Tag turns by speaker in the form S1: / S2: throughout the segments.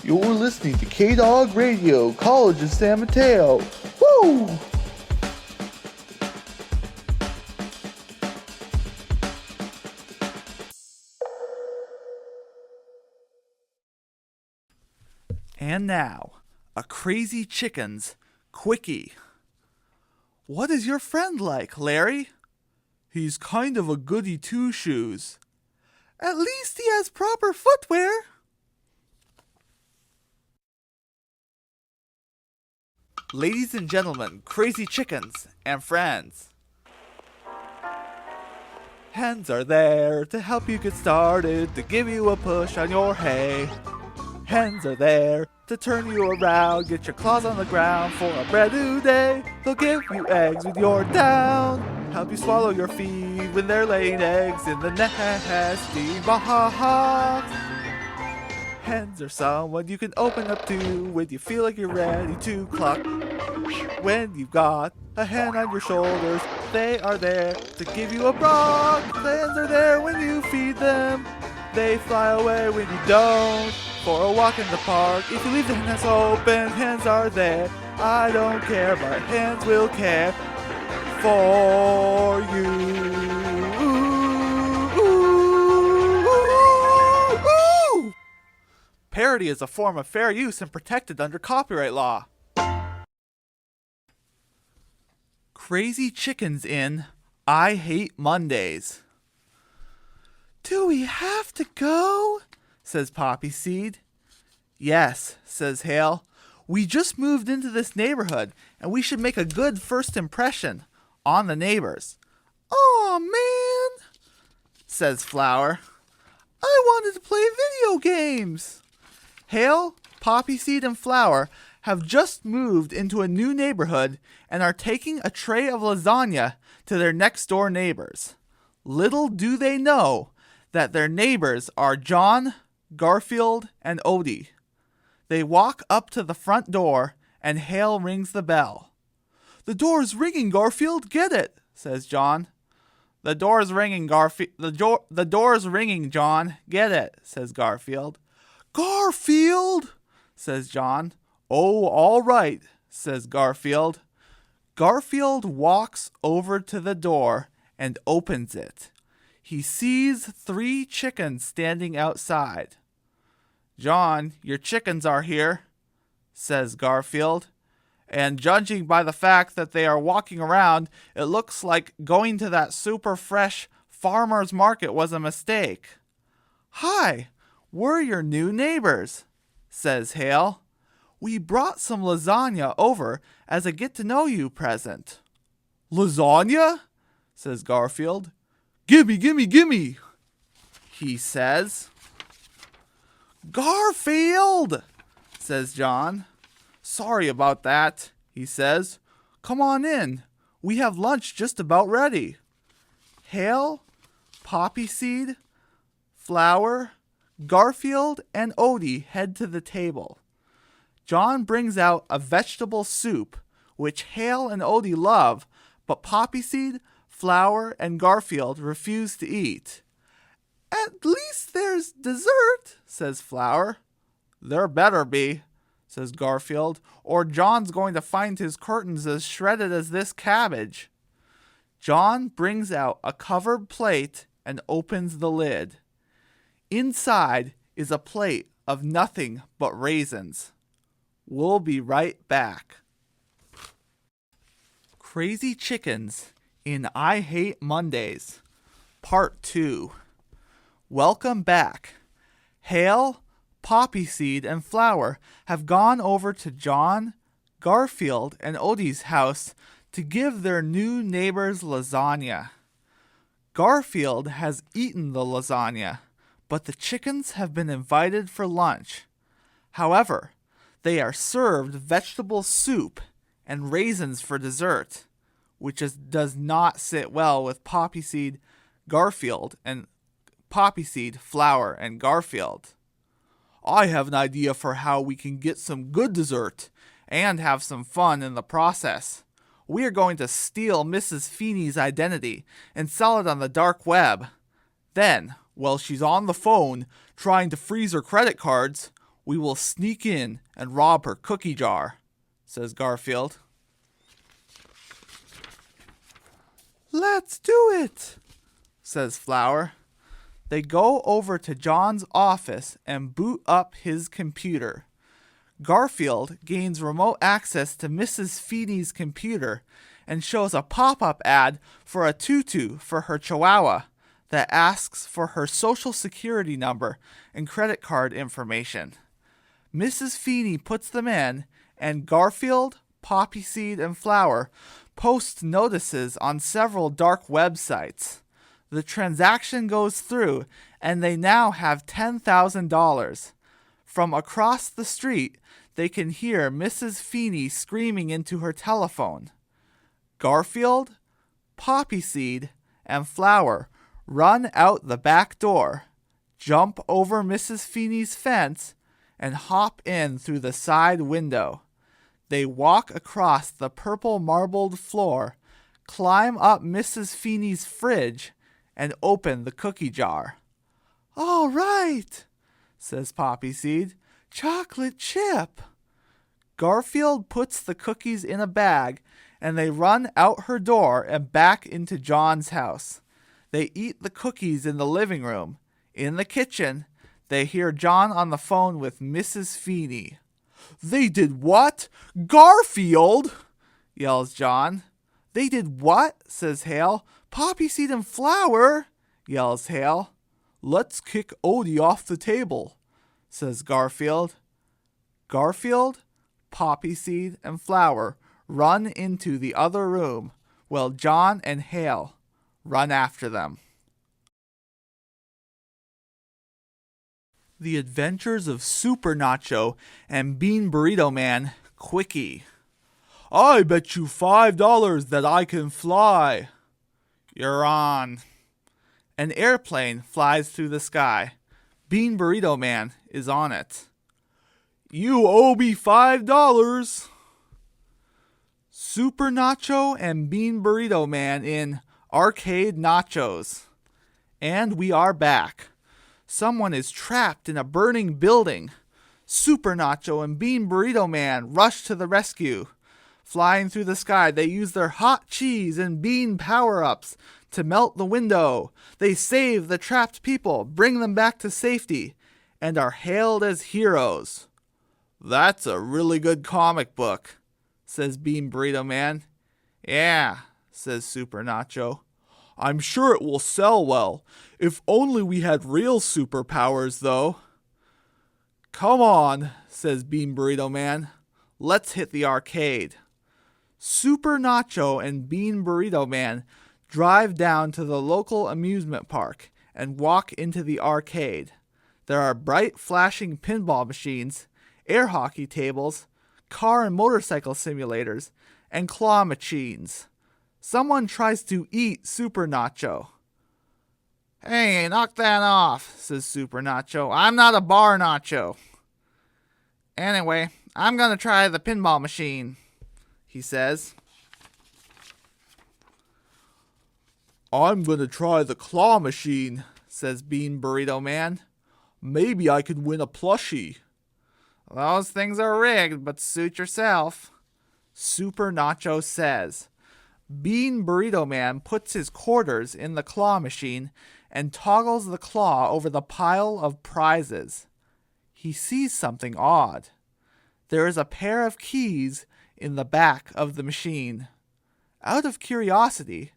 S1: You're listening to K-Dog Radio, College of San Mateo. Woo!
S2: And now, a crazy Chikenz quickie. What is your friend like, Larry? He's kind of a goody two-shoes. At least he has proper footwear. Ladies and gentlemen, crazy Chikenz and friends. Hens are there to help you get started, to give you a push on your hay. Hens are there to turn you around, get your claws on the ground for a brand new day. They'll give you eggs when you're down, help you swallow your feed when they're laying eggs in the nesting box. Hens are someone you can open up to when you feel like you're ready to cluck. When you've got a hen on your shoulders, they are there to give you a brog. The hens are there when you feed them, they fly away when you don't. For a walk in the park, if you leave the hen house open, hens are there. I don't care, but hens will care for you. Ooh, ooh, ooh. Parody is a form of fair use and protected under copyright law. Crazy Chikenz in I Hate Mondays. Do we have to go? Says Poppy Seed. Yes, says Hale. We just moved into this neighborhood, and we should make a good first impression on the neighbors. Aw, man, says Flower. I wanted to play video games. Hale, Poppy Seed, and Flower have just moved into a new neighborhood and are taking a tray of lasagna to their next door neighbors. Little do they know that their neighbors are John, Garfield, and Odie. They walk up to the front door, and Hale rings the bell. The door's ringing, Garfield. Get it, says John. The door's ringing, Garfield. The door's ringing, John. Get it, says Garfield. Garfield, says John. Oh, all right, says Garfield. Garfield walks over to the door and opens it. He sees 3 chickens standing outside. John, your chickens are here, says Garfield. And judging by the fact that they are walking around, it looks like going to that super fresh farmer's market was a mistake. Hi, we're your new neighbors, says Hale. We brought some lasagna over as a get-to-know-you present. Lasagna? Says Garfield. Gimme, gimme, gimme, he says. Garfield, says John. Sorry about that, he says. Come on in. We have lunch just about ready. Hale, Poppy Seed, Flower, Garfield, and Odie head to the table. John brings out a vegetable soup, which Hale and Odie love, but Poppy Seed, Flower, and Garfield refuse to eat. At least there's dessert, says Flower. There better be, says Garfield, or John's going to find his curtains as shredded as this cabbage. John brings out a covered plate and opens the lid. Inside is a plate of nothing but raisins. We'll be right back. Crazy Chikenz in I Hate Mondays, Part 2. Welcome back. Hale, Poppy Seed, and Flower have gone over to John, Garfield, and Odie's house to give their new neighbors lasagna. Garfield has eaten the lasagna, but the chickens have been invited for lunch. However, they are served vegetable soup and raisins for dessert, which does not sit well with Poppy Seed, Garfield, and Poppy Seed, Flower, and Garfield. I have an idea for how we can get some good dessert and have some fun in the process. We are going to steal Mrs. Feeney's identity and sell it on the dark web. Then, while she's on the phone trying to freeze her credit cards, We will sneak in and rob her cookie jar, says Garfield. Let's do it, says Flower. They go over to John's office and boot up his computer. Garfield gains remote access to Mrs. Feeney's computer and shows a pop-up ad for a tutu for her chihuahua that asks for her social security number and credit card information. Mrs. Feeney puts them in, and Garfield, Poppyseed, and Flower post notices on several dark websites. The transaction goes through, and they now have $10,000. From across the street, they can hear Mrs. Feeney screaming into her telephone. Garfield, Poppyseed, and Flower run out the back door, jump over Mrs. Feeney's fence, and hop in through the side window. They walk across the purple marbled floor, climb up Mrs. Feeney's fridge, and open the cookie jar. All right, says Poppyseed. Chocolate chip. Garfield puts the cookies in a bag, and they run out her door and back into John's house. They eat the cookies in the living room. In the kitchen, they hear John on the phone with Mrs. Feeney. They did what? Garfield! Yells John. They did what? Says Hale. Poppyseed and Flower! Yells Hale. Let's kick Odie off the table, says Garfield. Garfield, Poppyseed, and Flower run into the other room, while John and Hale run after them. The Adventures of Super Nacho and Bean Burrito Man Quickie. I bet you $5 that I can fly. You're on. An airplane flies through the sky. Bean Burrito Man is on it. You owe me $5. Super Nacho and Bean Burrito Man in Arcade Nachos. And we are back. Someone is trapped in a burning building. Super Nacho and Bean Burrito Man rush to the rescue. Flying through the sky, they use their hot cheese and bean power-ups to melt the window. They save the trapped people, bring them back to safety, and are hailed as heroes. That's a really good comic book, says Bean Burrito Man. Yeah, says Super Nacho. I'm sure it will sell well. If only we had real superpowers, though. Come on, says Bean Burrito Man. Let's hit the arcade. Super Nacho and Bean Burrito Man drive down to the local amusement park and walk into the arcade. There are bright flashing pinball machines, air hockey tables, car and motorcycle simulators, and claw machines. Someone tries to eat Super Nacho. Hey, knock that off, says Super Nacho. I'm not a bar nacho. Anyway, I'm gonna try the pinball machine, he says. I'm gonna try the claw machine, says Bean Burrito Man. Maybe I could win a plushie. Those things are rigged, but suit yourself, Super Nacho says. Bean Burrito Man puts his quarters in the claw machine and toggles the claw over the pile of prizes. He sees something odd. There is a pair of keys in the back of the machine. Out of curiosity,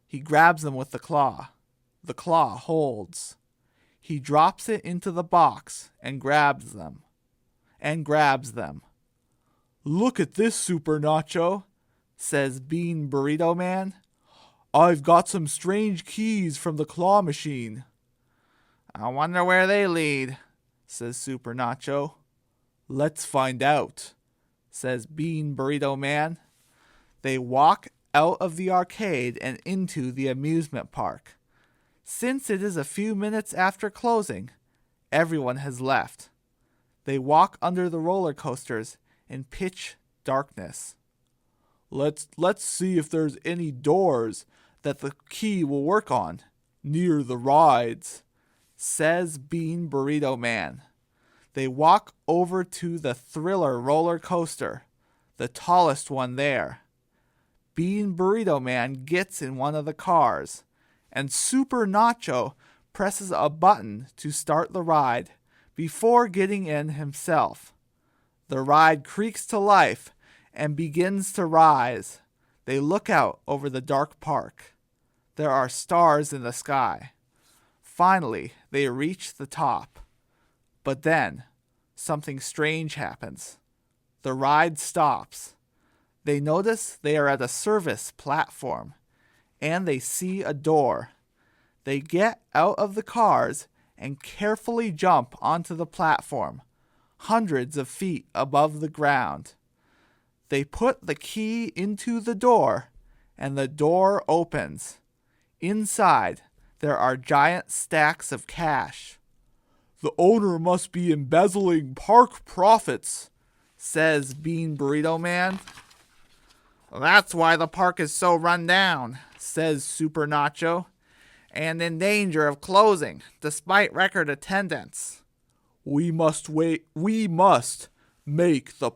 S2: he grabs them with the claw. The claw holds. He drops it into the box and grabs them. Look at this, Super Nacho, says Bean Burrito Man. I've got some strange keys from the claw machine. I wonder where they lead, says Super Nacho. Let's find out, says Bean Burrito Man. They walk out of the arcade and into the amusement park. Since it is a few minutes after closing, everyone has left. They walk under the roller coasters in pitch darkness. Let's see if there's any doors that the key will work on near the rides, says Bean Burrito Man. They walk over to the Thriller roller coaster, the tallest one there. Bean Burrito Man gets in one of the cars, and Super Nacho presses a button to start the ride before getting in himself. The ride creaks to life and begins to rise. They look out over the dark park. There are stars in the sky. Finally, they reach the top. But then, something strange happens. The ride stops. They notice they are at a service platform, and they see a door. They get out of the cars and carefully jump onto the platform, hundreds of feet above the ground. They put the key into the door, and the door opens. Inside, there are giant stacks of cash. "The owner must be embezzling park profits," says Bean Burrito Man. "That's why the park is so run down," says Super Nacho, "and in danger of closing, despite record attendance." We must make the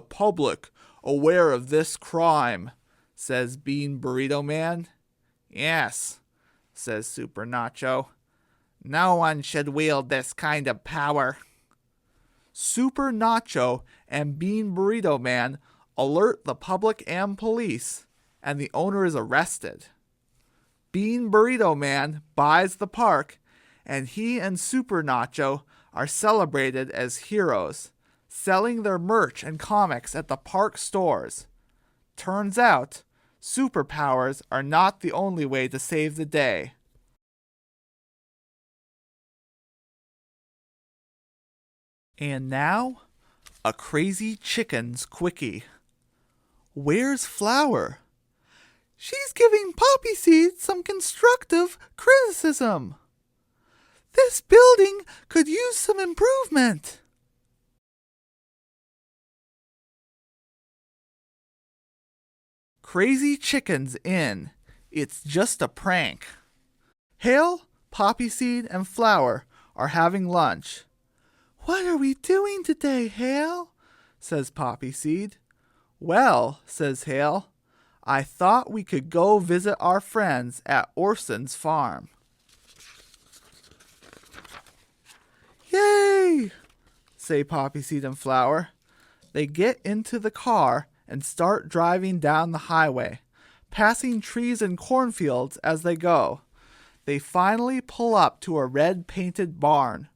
S2: public aware of this crime," says Bean Burrito Man. "Yes," says Super Nacho. "No one should wield this kind of power." Super Nacho and Bean Burrito Man alert the public and police, and the owner is arrested. Bean Burrito Man buys the park, and he and Super Nacho are celebrated as heroes, selling their merch and comics at the park stores. Turns out, superpowers are not the only way to save the day. And now, a crazy Chikenz quickie. Where's Flower? She's giving Poppy Seed some constructive criticism. This building could use some improvement. Crazy Chikenz in. It's just a prank. Hale, Poppy Seed, and Flower are having lunch. "What are we doing today, Hale?" says Poppy Seed. "Well," says Hale, "I thought we could go visit our friends at Orson's farm." "Yay!" say Poppy Seed and Flower. They get into the car and start driving down the highway, passing trees and cornfields as they go. They finally pull up to a red-painted barn.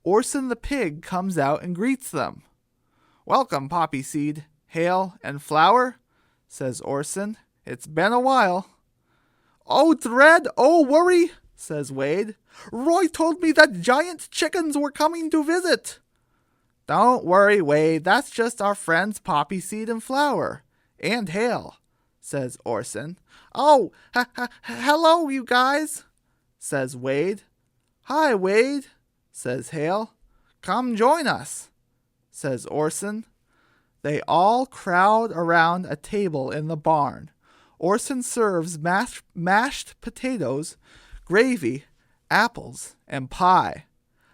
S2: Orson the pig comes out and greets them. "Welcome, Poppy Seed, Hale, and Flower," says Orson. "It's been a while." "Oh, dread, oh, worry," says Wade. "Roy told me that giant chickens were coming to visit." "Don't worry, Wade, that's just our friends Poppy Seed and Flower, and Hale," says Orson. "Oh, hello, you guys," says Wade. "Hi, Wade," says Hale. "Come join us," says Orson. They all crowd around a table in the barn. Orson serves mashed potatoes, gravy, apples, and pie.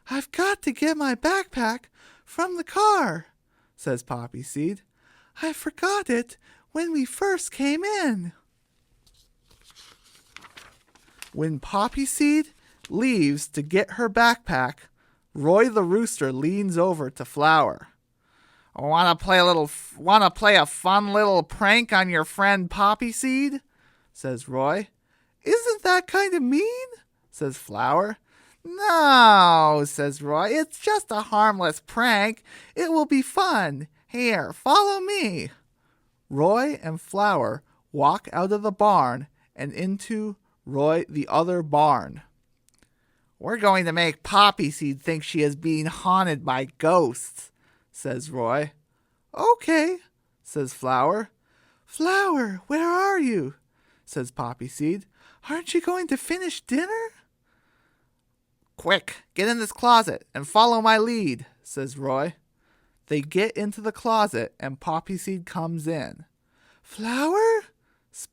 S2: "I've got to get my backpack from the car," says Poppy Seed. "I forgot it when we first came in." When Poppy Seed leaves to get her backpack, Roy the rooster leans over to Flower. Want to play a fun little prank on your friend Poppy Seed?" says Roy. "Isn't that kind of mean?" says Flower. "No," says Roy. "It's just a harmless prank. It will be fun. Here, follow me." Roy and Flower walk out of the barn and into the other barn. "We're going to make Poppy Seed think she is being haunted by ghosts," says Roy. "Okay," says Flower. "Flower, where are you?" says Poppy Seed. "Aren't you going to finish dinner?" "Quick, get in this closet and follow my lead," says Roy. They get into the closet and Poppy Seed comes in. "Flower?"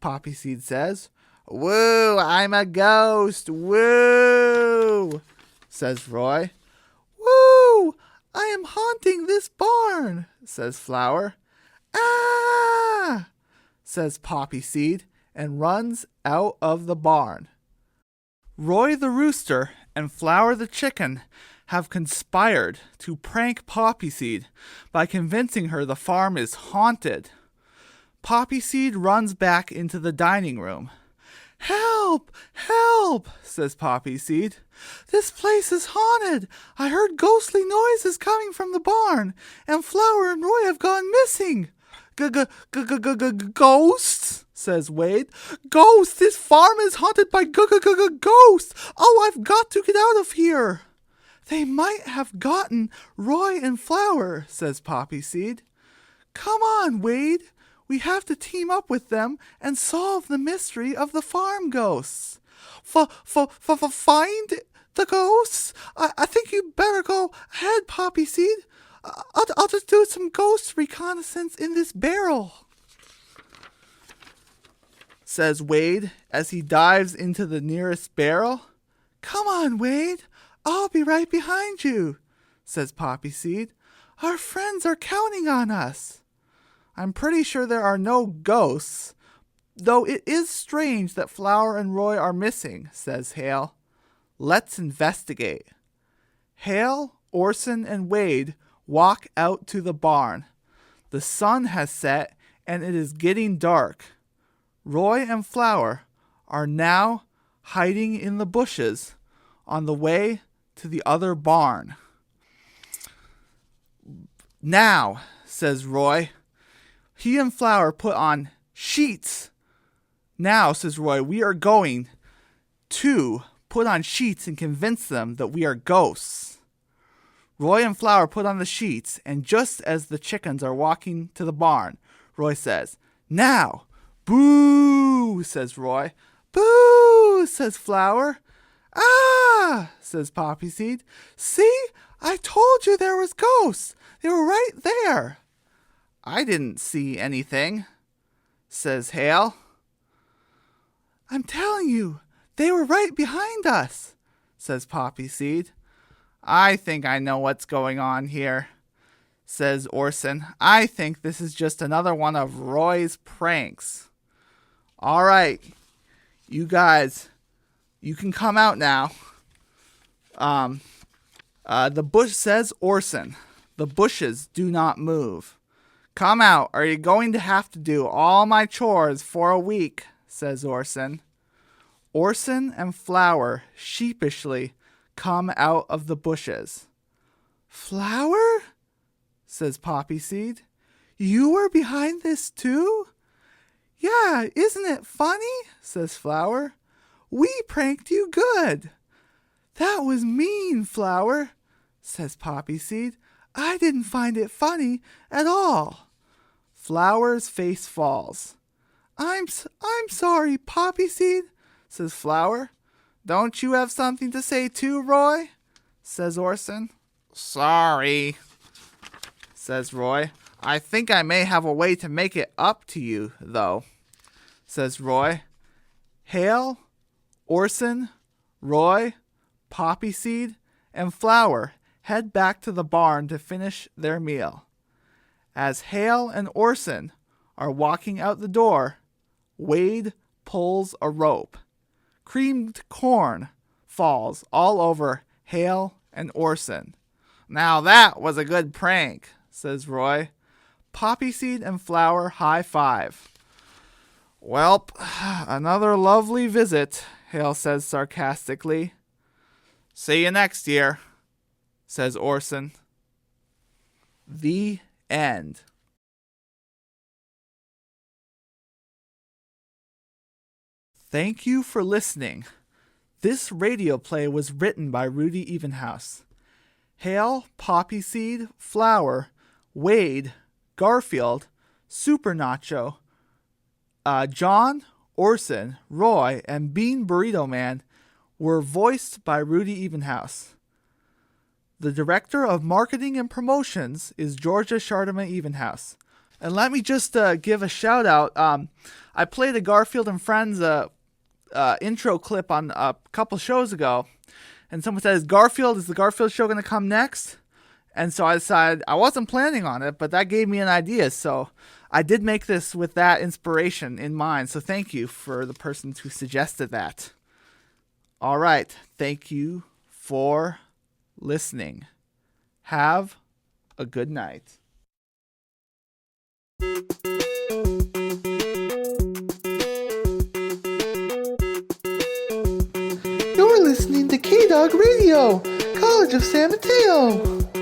S2: Poppy Seed says. "Woo, I'm a ghost, woo," says Roy. I am haunting this barn, says Flower. Ah! says Poppy Seed, and runs out of the barn. Roy the rooster and Flower the chicken have conspired to prank Poppy Seed by convincing her the farm is haunted. Poppy Seed runs back into the dining room. Help! Help! says Poppy Seed. This place is haunted. I heard ghostly noises coming from the barn, and Flower and Roy have gone missing. Ghosts? says Wade. Ghosts! This farm is haunted by ghosts! Oh, I've got to get out of here! They might have gotten Roy and Flower, says Poppy Seed. Come on, Wade. We have to team up with them and solve the mystery of the farm ghosts. Find the ghosts? I think you better go ahead, Poppy Seed. I'll just do some ghost reconnaissance in this barrel, says Wade as he dives into the nearest barrel. Come on, Wade. I'll be right behind you, says Poppy Seed. Our friends are counting on us. I'm pretty sure there are no ghosts, though it is strange that Flower and Roy are missing, says Hale. Let's investigate. Hale, Orson, and Wade walk out to the barn. The sun has set and it is getting dark. Roy and Flower are now hiding in the bushes on the way to the other barn. Now, says Roy. He and Flower put on sheets. Now, says Roy, we are going to put on sheets and convince them that we are ghosts. Roy and Flower put on the sheets, and just as the chickens are walking to the barn, Roy says, Now, boo, says Roy. Boo, says Flower. Ah, says Poppy Seed. See, I told you there was ghosts. They were right there. I didn't see anything, says Hale. I'm telling you, they were right behind us, says Poppy Seed. I think I know what's going on here, says Orson. I think this is just another one of Roy's pranks. All right, you guys, you can come out now. The bush says Orson. The bushes do not move. Come out, or you're going to have to do all my chores for a week, says Orson. Orson and Flower sheepishly come out of the bushes. Flower? says Poppy Seed. You were behind this too? Yeah, isn't it funny? says Flower. We pranked you good. That was mean, Flower, says Poppy Seed. I didn't find it funny at all. Flower's face falls. I'm sorry, Poppy Seed, says Flower. Don't you have something to say too, Roy? says Orson. Sorry, says Roy. I think I may have a way to make it up to you, though, says Roy. Hale, Orson, Roy, Poppy Seed, and Flower head back to the barn to finish their meal. As Hale and Orson are walking out the door, Wade pulls a rope. Creamed corn falls all over Hale and Orson. Now that was a good prank, says Roy. Poppy Seed and Flower high five. Welp, another lovely visit, Hale says sarcastically. See you next year, says Orson. The end. Thank you for listening. This radio play was written by Rudy Evenhouse. Hale, Poppy Seed, Flower, Wade, Garfield, Super Nacho, John, Orson, Roy, and Bean Burrito Man were voiced by Rudy Evenhouse. The director of marketing and promotions is Georgia Chartema Evenhouse. And let me just give a shout out. I played a Garfield and Friends intro clip on a couple shows ago, and someone says, is the Garfield show going to come next? And so I decided I wasn't planning on it, but that gave me an idea. So I did make this with that inspiration in mind. So thank you for the person who suggested that. All right. Thank you for listening. Have a good night.
S1: You're listening to K-Dog Radio, College of San Mateo.